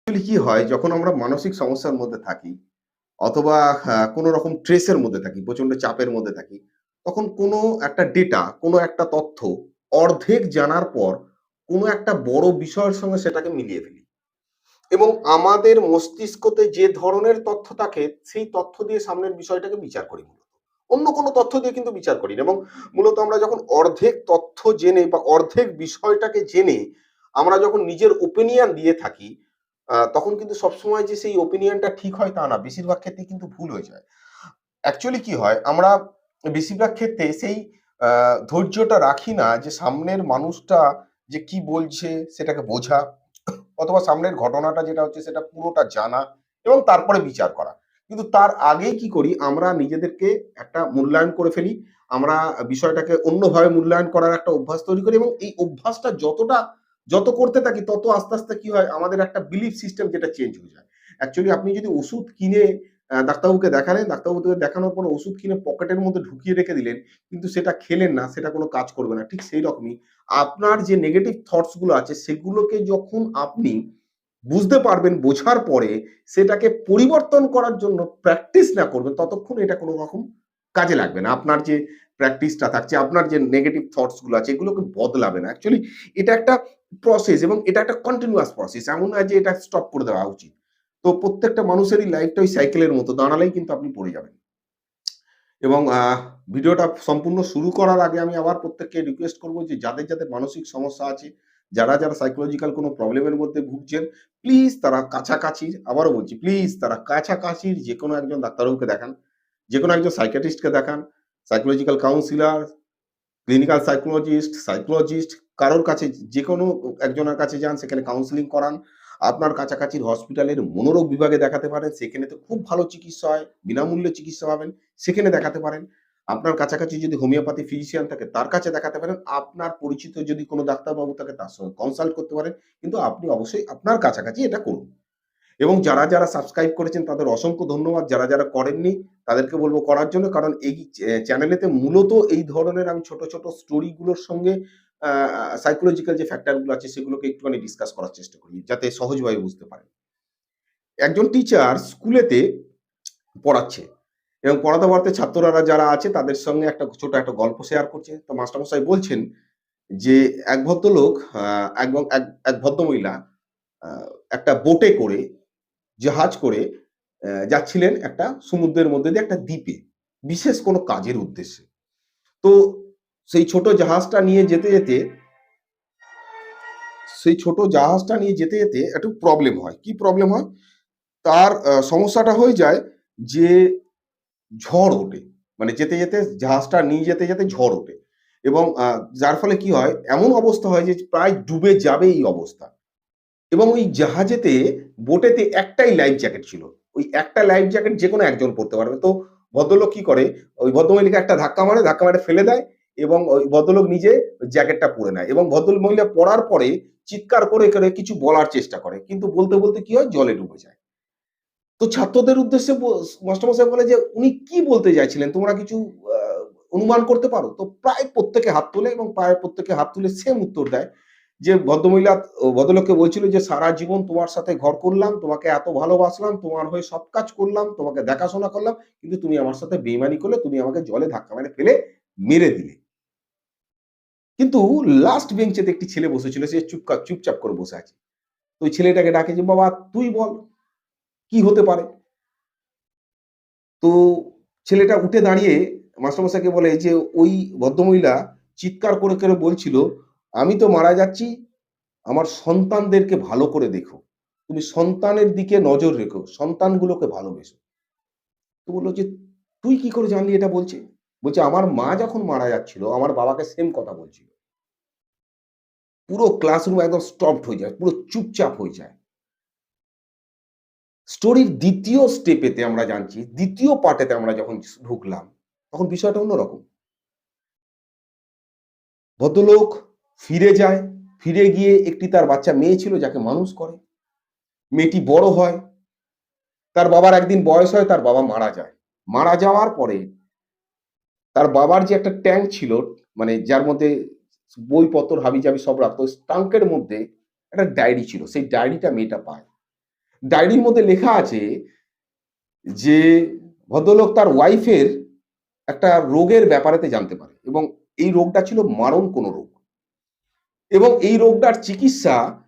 Actually কি হয় যখন আমরা মানসিক সমস্যার মধ্যে থাকি অথবা কোনো রকম ট্রেসের মধ্যে থাকি, প্রচন্ড চাপের মধ্যে থাকি, তখন কোনো একটা ডেটা, কোনো একটা তথ্য অর্ধেক জানার পর কোনো একটা বড় বিষয়ের সঙ্গে সেটাকে মিলিয়ে ফেলি। এবং আমাদের মস্তিষ্কতে যে ধরনের তথ্য থাকে সেই তথ্য দিয়ে সামনের বিষয়টাকে বিচার করি মূলত। অন্য কোনো তথ্য দিয়ে কিন্তু বিচার করি না। এবং মূলত আমরা যখন অর্ধেক তথ্য জেনে বা অর্ধেক বিষয়টাকে জেনে আমরা যখন নিজের ওপিনিয়ন দিয়ে থাকি, তখন কিন্তু সবসময় যে সেই ওপিনিয়নটা ঠিক হয় তা না। বেশিরভাগ ক্ষেত্রেই কিন্তু ভুল হয়ে যায়। অ্যাকচুয়ালি কি হয় আমরা বেশিরভাগ ক্ষেত্রে সেই ধৈর্যটা রাখি না যে সামনের মানুষটা যে কি বলছে সেটাকে বোঝা, অথবা সামনের ঘটনাটা যেটা হচ্ছে সেটা পুরোটা জানা এবং তারপরে বিচার করা। কিন্তু তার আগেই কি করি আমরা নিজেদেরকে একটা মূল্যায়ন করে ফেলি। আমরা বিষয়টাকে অন্যভাবে মূল্যায়ন করার একটা অভ্যাস তৈরি করি এবং এই অভ্যাসটা যত করতে থাকি তত আস্তে, আস্তে কি হয় আমাদের একটা বিলিফ সিস্টেম যেটা চেঞ্জ হয়ে যায়। অ্যাকচুয়ালি আপনি যদি ওষুধ কিনে ডাক্তারবাবুকে দেখালেন, ডাক্তারবাবুকে দেখানোর পর ওষুধ কিনে পকেটের মধ্যে ঢুকিয়ে রেখে দিলেন, কিন্তু সেটা খেলেন না, সেটা কোনো কাজ করবে না। ঠিক সেইরকমই আপনার যে নেগেটিভ থটস গুলো আছে সেগুলোকে যখন আপনি বুঝতে পারবেন, বোঝার পরে সেটাকে পরিবর্তন করার জন্য প্র্যাকটিস না করবেন, ততক্ষণ এটা কোনো রকম কাজে লাগবে না। আপনার যে প্র্যাকটিসটা থাকছে, আপনার যে নেগেটিভ থটস গুলো আছে এগুলোকে বদলাবে না। অ্যাকচুয়ালি এটা একটা প্রসেস এবং এটা একটা কন্টিনিউয়াস প্রসেস। এমন নয় যে এটা স্টপ করে দেওয়া উচিত। তো প্রত্যেকটা মানুষেরই লাইফটা ওই সাইকেলের মতো। দাঁড়ালেই কিন্তু আপনি পড়ে যাবেন। এবং ভিডিওটা সম্পূর্ণ শুরু করার আগে আমি আবার প্রত্যেককে রিকোয়েস্ট করব যে যাদের মানসিক সমস্যা আছে, যারা সাইকোলজিক্যাল কোনো প্রবলেমের মধ্যে ভুগছেন, প্লিজ তারা কাছাকাছির, আবারও বলছি প্লিজ তারা কাছাকাছির যেকোনো একজন ডাক্তারবাবুকে দেখান। যেকোনো একজন সাইকিয়াট্রিস্টকে দেখান, সাইকোলজিক্যাল কাউন্সিলর, ক্লিনিক্যাল সাইকোলজিস্ট কারোর কাছে যেকোনো একজনের কাছে যান, সেখানে কাউন্সেলিং করান। আপনার কাছাকাছির হসপিটালের মনোরোগ বিভাগে দেখাতে পারেন। সেখানে তো খুব ভালো চিকিৎসা হয়। বিনামূল্যে চিকিৎসা পাবেন। সেখানে দেখাতে পারেন। আপনার কাছাকাছি যদি হোমিওপ্যাথি ফিজিশিয়ান থাকে তার কাছে দেখাতে পারেন। আপনার পরিচিত যদি কোনো ডাক্তারবাবু থাকে তার সঙ্গে কনসাল্ট করতে পারেন। কিন্তু আপনি অবশ্যই আপনার কাছাকাছি এটা করুন। এবং যারা সাবস্ক্রাইব করেছেন তাদের অসংখ্য ধন্যবাদ। যারা করেননি তাদেরকে বলব করার জন্য। কারণ এই চ্যানেলেতে মূলত এই ধরনের আমি ছোট, ছোট স্টোরি গুলোর সঙ্গে আ সাইকোলজিক্যাল যে ফ্যাক্টর গুলো আছে সেগুলোকে একটুখানি ডিসকাস করার চেষ্টা করি। যাতে সহজভাবে বুঝতে পারেন। একজন টিচার স্কুলেতে পড়াচ্ছে এবং পড়াতে ছাত্ররা যারা আছে তাদের সঙ্গে ছোট একটা গল্প শেয়ার করছে। তো মাস্টারমশাই বলছেন যে এক ভদ্রলোক আ এবং এক ভদ্রমহিলা আ একটা বোটে করে জাহাজ করে যাচ্ছিলেন একটা সমুদ্রের মধ্যে দিয়ে একটা দ্বীপে, বিশেষ কোনো কাজের উদ্দেশ্যে। তো সেই ছোট জাহাজটা নিয়ে যেতে একটু প্রবলেম হয়। কি প্রবলেম হয়? তার সমস্যাটা হয়ে যায় যে ঝড় ওঠে। মানে যেতে জাহাজটা নিয়ে যেতে ঝড় ওঠে। এবং যার ফলে কি হয়? এমন অবস্থা হয় যে প্রায় ডুবে যাবে এই অবস্থা। এবং ওই জাহাজেতে বোটেতে একটাই লাইফ জ্যাকেট ছিল। ওই একটা লাইফ জ্যাকেট যেকোনো একজন পড়তে পারবে। তো ভদ্রলোক কি করে? ওই ভদ্রমহিলাকে একটা ধাক্কা মারে ফেলে দেয় এবং ওই ভদ্রলোক নিজে জ্যাকেটটা পরে নেয় এবং ভদ্রমহিলা পড়ার পরে চিৎকার করে কিছু বলার চেষ্টা করে। কিন্তু বলতে কি হয়? জলে ডুবে যায়। তো ছাত্রদের উদ্দেশ্যে মাস্টারমশাই বলে যে, "উনি কি বলতে চাইছিলেন? তোমরা কিছু আ অনুমান করতে পারো?" তো প্রায় প্রত্যেকে হাত তোলে এবং প্রায় প্রত্যেকে হাত তুলে সেম উত্তর দেয়। যে ভদ্রলোককে বলছিল যে, "সারা জীবন তোমার সাথে ঘর করলাম, তোমাকে এত ভালোবাসলাম, তোমার হয়ে সব কাজ করলাম, তোমাকে দেখাশোনা করলাম। কিন্তু তুমি আমার সাথে বেইমানি করলে, তুমি আমাকে জলে ধাক্কা মেরে ফেলে মেরে দিলে।" কিন্তু লাস্ট বেঞ্চেতে একটি ছেলে বসেছিল, সে চুপচাপ করে বসে আছে। তো ওই ছেলেটাকে ডাকে যে, "বাবা তুই বল, কি হতে পারে?" তো ছেলেটা উঠে দাঁড়িয়ে মাস্টারমশাইকে বলে যে, "ওই ভদ্রমহিলা চিৎকার করে বলছিল, 'আমি তো মারা যাচ্ছি, আমার সন্তানদেরকে ভালো করে দেখো। তুমি সন্তানের দিকে নজর রেখো। সন্তানগুলোকে ভালোবেসো।' তো বলল যে, "তুই কি করে জানলি এটা বলছে?" বলছে, "আমার মা যখন মারা যাচ্ছিল, আমার বাবাকে সেম কথা বলছিল।" পুরো ক্লাসরুম একদম স্টপড হয়ে যায়। পুরো চুপচাপ হয়ে যায়। স্টোরির ২য় স্টেপেতে আমরা জানছি, ২য় পার্টেতে আমরা যখন ঢুকলাম, তখন বিষয়টা অন্যরকম। ভদ্রলোক ফিরে যায়। ফিরে গিয়ে একটি তার বাচ্চা মেয়ে ছিল যাকে মানুষ করে। মেয়েটি বড় হয়। তার বাবার একদিন বয়স হয়, তার বাবা মারা যায়। মারা যাওয়ার পরে তার বাবার যে একটা ট্যাঙ্ক ছিল, মানে যার মধ্যে বইপত্র হাবিজাবি সব রাখতো, ওই ট্রাঙ্কের মধ্যে একটা ডায়েরি ছিল। সেই ডায়েরিটা মেয়েটা পায়। ডায়েরির মধ্যে লেখা আছে যে ভদ্রলোক তার ওয়াইফের একটা রোগের ব্যাপারেতে জানতে পারে এবং এই রোগটা ছিল মারণ কোনো রোগ এবং এই রোগটার চিকিৎসা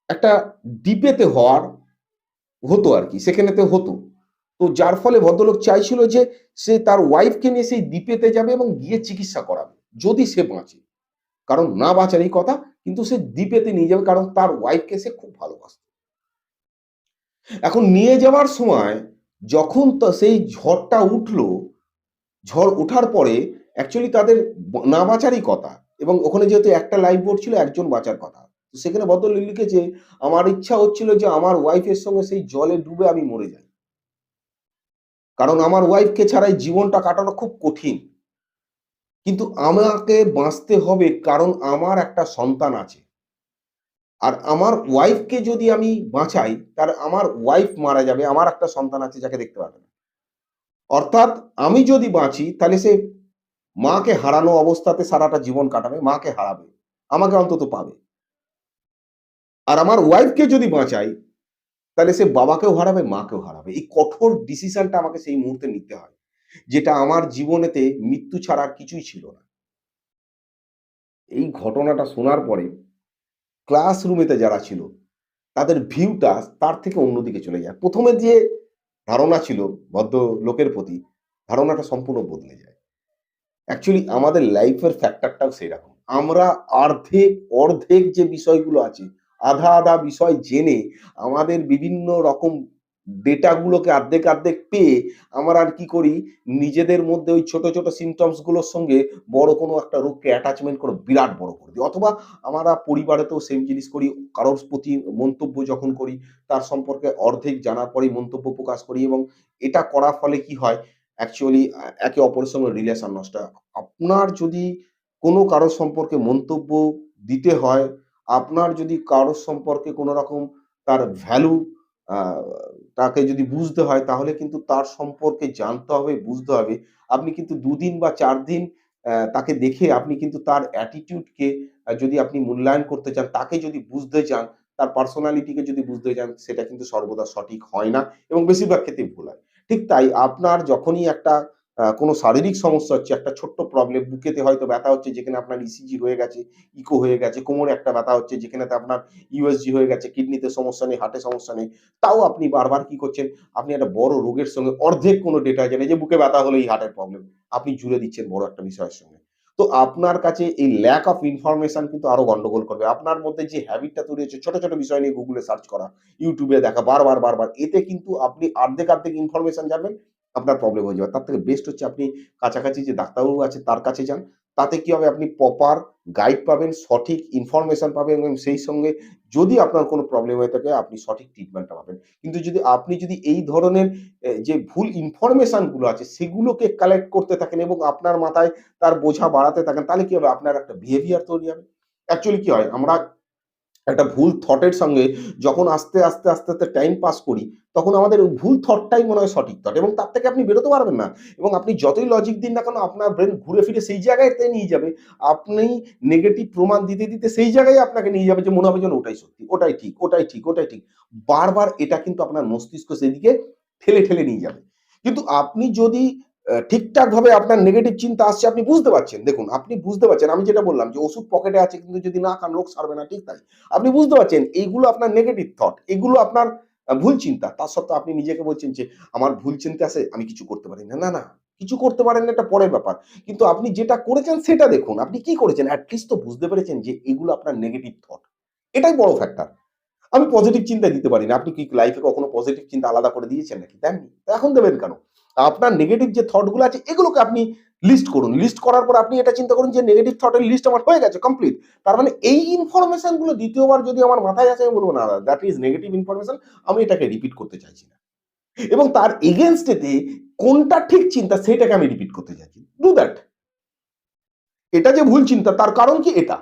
একটা ডিপেতে হওয়ার হতো আরকি, সেখানেতে হতো। তো যার ফলে ভদ্রলোক চাইছিল যে সে তার ওয়াইফকে নিয়ে সেই দ্বীপেতে যাবে এবং গিয়ে চিকিৎসা করাবে। যদি সে বাঁচে। কারণ না বাঁচারই কথা কিন্তু সে দ্বীপেতে নিয়ে যাবে কারণ তার ওয়াইফকে সে খুব ভালোবাসত। এখন নিয়ে যাওয়ার সময় যখন সেই ঝড়টা উঠলো, ঝড় ওঠার পরে অ্যাকচুয়ালি তাদের না বাঁচারই কথা এবং ওখানে যেহেতু একটা লাইফ বোট ছিল একজন বাঁচার কথা। তো সেখানে ভদ্রলোক লিখেছে, "আমার ইচ্ছা হচ্ছিল যে আমার ওয়াইফের সঙ্গে সেই জলে ডুবে আমি মরে যাই। কারণ আমার ওয়াইফকে ছাড়া এই জীবনটা কাটানো খুব কঠিন। কিন্তু আমাকে বাঁচতে হবে কারণ আমার একটা সন্তান আছে। আর আমার ওয়াইফকে যদি আমি বাঁচাই, তাহলে আমার ওয়াইফ মারা যাবে। আমার একটা সন্তান আছে যাকে দেখতে পাবে না। অর্থাৎ আমি যদি বাঁচি তাহলে সে মাকে হারানো অবস্থাতে সারাটা জীবন কাটাবে, মাকে হারাবে। আমাকে অন্তত পাবে। আর আমার ওয়াইফকে যদি বাঁচাই, তাহলে সে বাবাকেও হারাবে, মাকেও হারাবে। এই কঠোর ডিসিশনটা আমাকে সেই মুহূর্তে নিতে হয়। যেটা আমার জীবনেতে মৃত্যু ছাড়া আর কিছুই ছিল না। এই ঘটনাটা শোনার পরে ক্লাসরুমেতে যারা ছিল, তাদের ভিউটা তার থেকে অন্যদিকে চলে যায়। ১ম এ যে ধারণা ছিল ভদ্রলোকের প্রতি, ধারণাটা সম্পূর্ণ বদলে যায়। অ্যাকচুয়ালি আমাদের লাইফের ফ্যাক্টরটাও সেইরকম। আমরা অর্ধেক যে বিষয়গুলো আছে, আধা বিষয় জেনে আমাদের বিভিন্ন রকম ডেটাগুলোকে অর্ধেক পেয়ে আমরা আর কি করি, নিজেদের মধ্যে ওই ছোট সিম্পটমস গুলোর সঙ্গে বড় কোনো একটা রোগকে অ্যাটাচমেন্ট করে বিরাট বড় করে দিই। অথবা আমরা পরিবারেতেও সেম জিনিস করি। কারোর প্রতি মন্তব্য যখন করি, তার সম্পর্কে অর্ধেক জানার পরেই মন্তব্য প্রকাশ করি এবং এটা করার ফলে কি হয় অ্যাকচুয়ালি একে অপরের সঙ্গে রিলেশন নষ্ট হয়। আপনার যদি কোনো কারো সম্পর্কে মন্তব্য দিতে হয়, আপনার যদি কারো সম্পর্কে কোনো রকম তার ভ্যালু আ তাকে যদি বুঝতে হয় তাহলে কিন্তু তার সম্পর্কে জানতে হবে, বুঝতে হবে। আপনি কিন্তু ২ দিন বা ৪ দিন তাকে দেখে আপনি কিন্তু তার attitude কে যদি আপনি মূল্যায়ন করতে চান, তাকে যদি বুঝতে চান, তার পার্সোনালিটি কে যদি বুঝতে চান, সেটা কিন্তু সর্বদা সঠিক হয় না এবং বেশিরভাগ ক্ষেত্রেই ভুল হয়। ঠিক তাই আপনার যখনই একটা কোনো শারীরিক সমস্যা হচ্ছে, একটা ছোট্ট প্রবলেম বুকেতে হয়তো ব্যথা হচ্ছে যেখানে আপনার ইসিজি হয়ে গেছে, ইকো হয়ে গেছে, কোমরে একটা ব্যথা হচ্ছে যেখানেতে আপনার ইউএসজি হয়ে গেছে, কিডনিতে সমস্যা নেই, হার্টে সমস্যা নেই। তাও আপনি বারবার কি করছেন? আপনি একটা বড় রোগের সঙ্গে অর্ধেক কোনো ডেটা জেনে যে বুকে ব্যথা হলেই হার্টের প্রবলেম। আপনি জুড়ে দিচ্ছেন বড় একটা বিষয়ের সঙ্গে। তো আপনার কাছে এই ল্যাক অফ ইনফরমেশন কিন্তু আরো গন্ডগোল করবে। আপনার মধ্যে যে হ্যাবিটটা তৈরি হচ্ছে ছোট বিষয় নিয়ে Google এ সার্চ করা, YouTube এ দেখা বারবার। এতে কিন্তু আপনি অর্ধেক ইনফরমেশন জানবেন, আপনার প্রবলেম হয়ে যাবে। তার থেকে বেস্ট হচ্ছে আপনি কাছাকাছি যে ডাক্তারবাবু আছে তার কাছে যান। তাতে কি হবে? আপনি প্রপার গাইড পাবেন, সঠিক ইনফরমেশন পাবেন এবং সেই সঙ্গে যদি আপনার কোনো প্রবলেম হয়ে থাকে আপনি সঠিক ট্রিটমেন্টটা পাবেন। কিন্তু আপনি যদি এই ধরনের যে ভুল ইনফরমেশন গুলো আছে সেগুলোকে কালেক্ট করতে থাকেন এবং আপনার মাথায় তার বোঝা বাড়াতে থাকেন তাহলে কি হবে? আপনার একটা বিহেভিয়ার তৈরি হবে। অ্যাকচুয়ালি কি হয়? আমরা একটা ভুল থটের সঙ্গে যখন আস্তে টাইম পাস করি, তখন আমাদের ওই ভুল থটটাই মনে হয় সঠিক থট এবং তার থেকে আপনি বেরোতে পারবেন না। এবং আপনি যতই লজিক দিন না কেন আপনার ব্রেইন ঘুরে ফিরে সেই জায়গাতে নিয়ে যাবে। আপনি নেগেটিভ প্রমাণ দিতে সেই জায়গায় আপনাকে নিয়ে যাবে যে মনে হবে যেন ওটাই সত্যি, ওটাই ঠিক। বারবার এটা কিন্তু আপনার মস্তিষ্ক সেদিকে ঠেলে নিয়ে যাবে। কিন্তু আপনি যদি ঠিকঠাকভাবে আপনার নেগেটিভ চিন্তা আসছে আপনি বুঝতে পারছেন। দেখুন আপনি বুঝতে পারছেন আমি যেটা বললাম যে ওষুধ পকেটে আছে কিন্তু যদি না খান রোগ সারবে না ঠিক তাই। আপনি বুঝতে পারছেন এইগুলো আপনার নেগেটিভ থট, এগুলো আপনার ভুল চিন্তা। তার সত্ত্বেও আপনি নিজেকে বলছেন যে, "আমার ভুল চিন্তা আছে, আমি কিছু করতে পারি না।" না, কিছু করতে পারেন না এটা পরের ব্যাপার। কিন্তু আপনি যেটা করেছেন সেটা দেখুন। আপনি কি করেছেন? এট লিস্ট তো বুঝতে পেরেছেন যে এগুলো আপনার নেগেটিভ থট। এটাই বড় ফ্যাক্টর। আমি পজিটিভ চিন্তা দিতে পারি না। আপনি কি লাইফে কখনো পজিটিভ চিন্তা আলাদা করে দিয়েছেন নাকি? দেননি। তো এখন দেবেন কেন? আপনার নেগেটিভ যে থট গুলো আছে এগুলোকে আপনি লিস্ট করুন। লিস্ট করার পর আপনি এটা চিন্তা করুন যে নেগেটিভ থট এর লিস্ট আমার হয়ে গেছে কমপ্লিট। তার মানে এই ইনফরমেশন গুলো ২য় বার যদি আমার মাথায় আসে আমি বলব না দ্যাট ইস নেগেটিভ ইনফরমেশন আমি এটাকে রিপিট করতে চাইছি না। এবং তার এগেইনস্ট এতে কোনটা ঠিক চিন্তা সেটাকে আমি রিপিট করতে চাইছি। Do that. এটা যে ভুল চিন্তা তার কারণ কি এটা?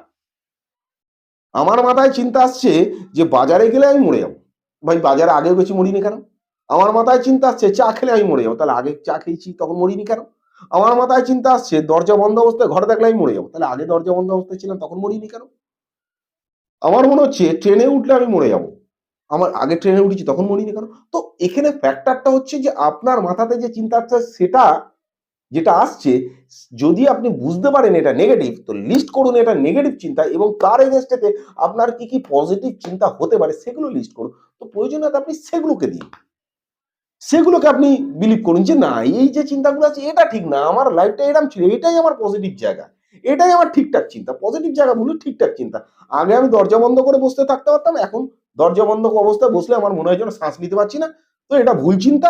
আমার মাথায় চিন্তা আসছে যে বাজারে গেলে আমি মরে যাবো। ভাই বাজারে আগেও গেছি মরিনি কেন? আমার মাথায় চিন্তা আসছে চা খেলে আমি মরে যাবো। তাহলে আগে চা খেয়েছি তখন মরিনি কেন? আমার মাথায় চিন্তা আসছে দরজা বন্ধ অবস্থায় ঘরে থাকলে আমি মরে যাবো। তাহলে আগে দরজা বন্ধ অবস্থায় ছিলাম তখন মরিনি কেন? আমার মনে হচ্ছে ট্রেনে উঠলে আমি মরে যাবো। আমার আগে ট্রেনে উঠেছি তখন মরিনি কেন? তো এখানে ফ্যাক্টরটা হচ্ছে যে আপনার মাথাতে যে চিন্তা আসছে সেটা যেটা আসছে, যদি আপনি বুঝতে পারেন এটা নেগেটিভ, তো লিস্ট করুন এটা নেগেটিভ চিন্তা এবং তার এগেইনস্ট এতে আপনার কি পজিটিভ চিন্তা হতে পারে সেগুলো লিস্ট করুন। তো প্রয়োজনীয়তা আপনি সেগুলোকে দিন। সেগুলোকে আপনি বিলিভ করুন যে না এই যে চিন্তাগুলো আছে এটা ঠিক না। আমার লাইফটা এরকম ছিল। এটাই আমার পজিটিভ জায়গা। এটাই আমার ঠিকঠাক চিন্তা। পজিটিভ জায়গা ভুলে ঠিকঠাক চিন্তা। আগে আমি দরজা বন্ধ করে বসতে থাকতে পারতাম। এখন দরজা বন্ধ অবস্থায় বসলে আমার মনে হয় যেন শ্বাস নিতে পারছি না। তো এটা ভুল চিন্তা।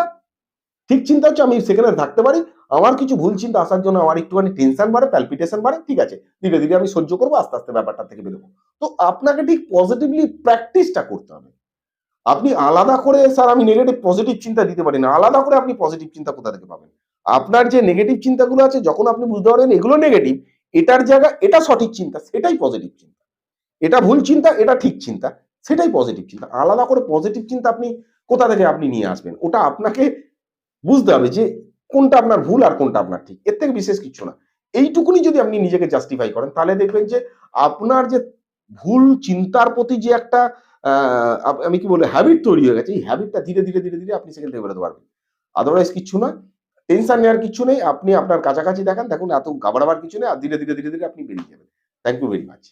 ঠিক চিন্তা হচ্ছে আমি সেখানে থাকতে পারি। আমার কিছু ভুল চিন্তা আসার জন্য আমার একটুখানি টেনশন বাড়ে, প্যালপিটেশন বাড়ে। ঠিক আছে। ধীরে, ধীরে আমি সহ্য করব। আস্তে, আস্তে ব্যাপারটা থেকে বেরোবো। তো আপনাকে ঠিক পজিটিভলি প্র্যাকটিসটা করতে হবে। আপনি আলাদা করে স্যার আমি নেগেটিভ পজিটিভ চিন্তা দিতে পারি না। আলাদা করে আপনি পজিটিভ চিন্তা কোথা থেকে পাবেন? আপনার যে নেগেটিভ চিন্তাগুলো আছে যখন আপনি বুঝতে পারবেন এগুলো নেগেটিভ, এটার জায়গা এটা সঠিক চিন্তা, সেটাই পজিটিভ চিন্তা। এটা ভুল চিন্তা, এটা ঠিক চিন্তা, সেটাই পজিটিভ চিন্তা। আলাদা করে পজিটিভ চিন্তা আপনি কোথা থেকে আপনি নিয়ে আসবেন? ওটা আপনাকে বুঝতে হবে যে কোনটা আপনার ভুল আর কোনটা আপনার ঠিক। এর থেকে বিশেষ কিছু না। এইটুকুনি যদি আপনি নিজেকে জাস্টিফাই করেন তাহলে দেখবেন যে আপনার যে ভুল চিন্তার প্রতি যে একটা আ আমি কি বলি হ্যাবিট তৈরি হয়ে গেছে। এই হ্যাবিটটা ধীরে, ধীরে, ধীরে, ধীরে আপনি সেখান থেকে বেরোতে পারবেন। আদারওয়াইজ কিচ্ছু না। টেনশন নেওয়ার কিচ্ছু নেই। আপনি আপনার কাছাকাছি দেখান। দেখুন এত ঘাবড়াবার কিছু নেই। আর ধীরে, ধীরে, ধীরে, ধীরে আপনি বেরিয়ে যাবেন। Thank you very much.